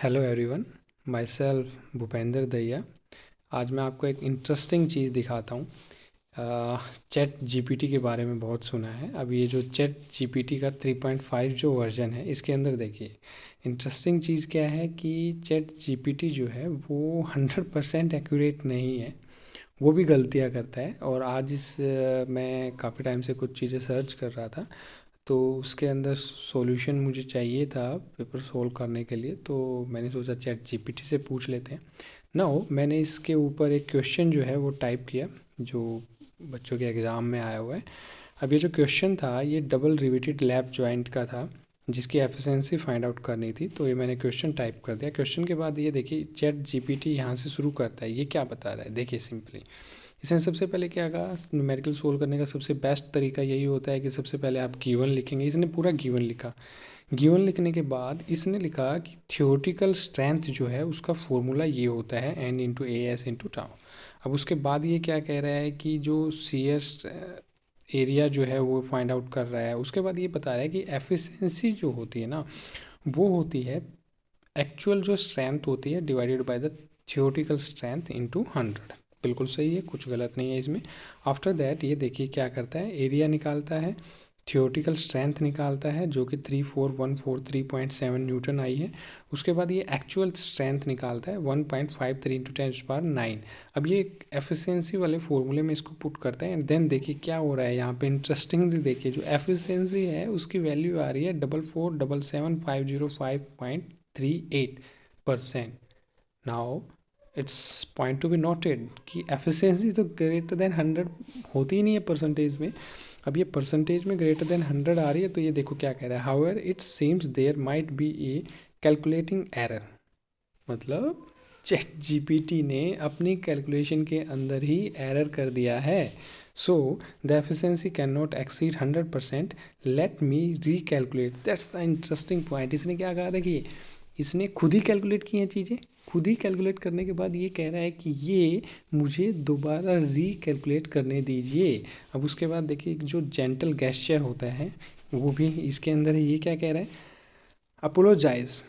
Hello everyone, my self Bhupendra Dahiya. आज मैं आपको एक इंटरेस्टिंग चीज़ दिखाता हूँ। चैट जीपीटी के बारे में बहुत सुना है। अब ये जो चैट जीपीटी का 3.5 जो वर्जन है, इसके अंदर देखिए इंटरेस्टिंग चीज़ क्या है कि चैट जीपीटी जो है वो 100% एक्यूरेट नहीं है, वो भी गलतियाँ करता है। और आज मैं काफ़ी टाइम से कुछ चीज़ें सर्च कर रहा था, तो उसके अंदर सॉल्यूशन मुझे चाहिए था पेपर सोल्व करने के लिए। तो मैंने सोचा चैट जीपीटी से पूछ लेते हैं। नाउ मैंने इसके ऊपर एक क्वेश्चन जो है वो टाइप किया, जो बच्चों के एग्ज़ाम में आया हुआ है। अब ये जो क्वेश्चन था ये डबल रिवेटेड लैप जॉइंट का था, जिसकी एफिशिएंसी फाइंड आउट करनी थी। तो ये मैंने क्वेश्चन टाइप कर दिया। क्वेश्चन के बाद ये देखिए चैट जीपीटी यहाँ से शुरू करता है। ये क्या बता रहा है, देखिए सिंपली इसने सबसे पहले क्या कहा, न्यूमेरिकल सोल्व करने का सबसे बेस्ट तरीका यही होता है कि सबसे पहले आप गिवन लिखेंगे। इसने पूरा गिवन लिखा। गिवन लिखने के बाद इसने लिखा कि थियोरेटिकल स्ट्रेंथ जो है उसका फॉर्मूला ये होता है n into A S into tau. अब उसके बाद ये क्या कह रहा है कि जो सी एस एरिया जो है वो फाइंड आउट कर रहा है। उसके बाद ये बता रहा है कि एफिशिएंसी जो होती है ना, वो होती है एक्चुअल जो स्ट्रेंथ होती है divided by the theoretical strength into 100। बिल्कुल सही है, कुछ गलत नहीं है इसमें। आफ्टर दैट ये देखिए क्या करता है, एरिया निकालता है, थियोरेटिकल स्ट्रेंथ निकालता है जो कि 34143.7 न्यूटन आई है। उसके बाद ये एक्चुअल स्ट्रेंथ निकालता है 1.53 इंटू 10⁹9। अब ये एफिशिएंसी वाले फॉर्मूले में इसको पुट करते हैं एंड देन देखिए क्या हो रहा है यहाँ पे। इंटरेस्टिंगली देखिए जो एफिशिएंसी है उसकी वैल्यू आ रही है 44775038%। Now it's point to be noted कि एफिशिएंसी तो ग्रेटर देन 100 होती ही नहीं है परसेंटेज में। अब ये परसेंटेज में ग्रेटर देन 100 आ रही है, तो ये देखो क्या कह रहा है, however it seems there might be a calculating error. मतलब चैट जीपीटी ने अपनी कैलकुलेशन के अंदर ही एरर कर दिया है। So the efficiency can not exceed 100%, let me recalculate. That's the interesting point. इसने क्या कहा, देखिए इसने खुद ही कैलकुलेट की हैं चीज़ें। खुद ही कैलकुलेट करने के बाद ये कह रहा है कि ये मुझे दोबारा रीकैलकुलेट करने दीजिए। अब उसके बाद देखिए जो जेंटल गेस्चर होता है वो भी इसके अंदर है। ये क्या कह रहा है, अपोलोजाइज,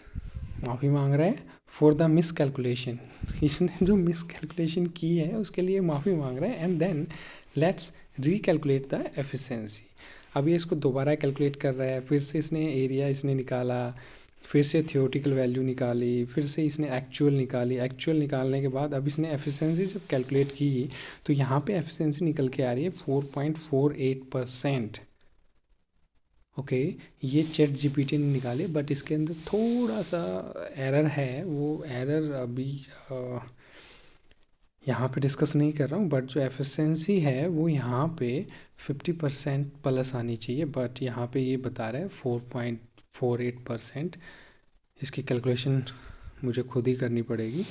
माफ़ी मांग रहा है फॉर द मिस कैलकुलेशन। इसने जो मिस कैलकुलेशन की है उसके लिए माफ़ी मांग रहा है and then let's recalculate the efficiency. अब ये इसको दोबारा कैलकुलेट कर रहा है। फिर से इसने एरिया इसने निकाला, फिर से थियोरेटिकल वैल्यू निकाली, फिर से इसने एक्चुअल निकाली। एक्चुअल निकालने के बाद अब इसने एफिशिएंसी जब कैलकुलेट की तो यहाँ पे एफिशिएंसी निकल के आ रही है 4.48%। ओके, ये चैट जीपीटी ने निकाले, बट इसके अंदर थोड़ा सा एरर है। वो एरर अभी यहाँ पे डिस्कस नहीं कर रहा हूँ, बट जो एफिशिएंसी है वो यहाँ पे 50% प्लस आनी चाहिए, बट यहाँ पे ये बता रहा है 4.48%। इसकी कैलकुलेशन मुझे खुद ही करनी पड़ेगी।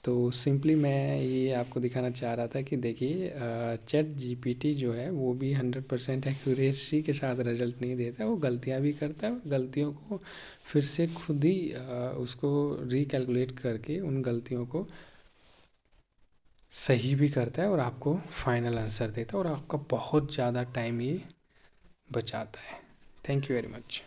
तो सिंपली मैं ये आपको दिखाना चाह रहा था कि देखिए चैट जीपीटी जो है वो भी 100% एक्यूरेसी के साथ रिजल्ट नहीं देता है। वो गलतियाँ भी करता है, गलतियों को फिर से खुद ही उसको रिकैलकुलेट करके उन गलतियों को सही भी करता है और आपको फाइनल आंसर देता है, और आपका बहुत ज़्यादा टाइम ये बचाता है। Thank you very much.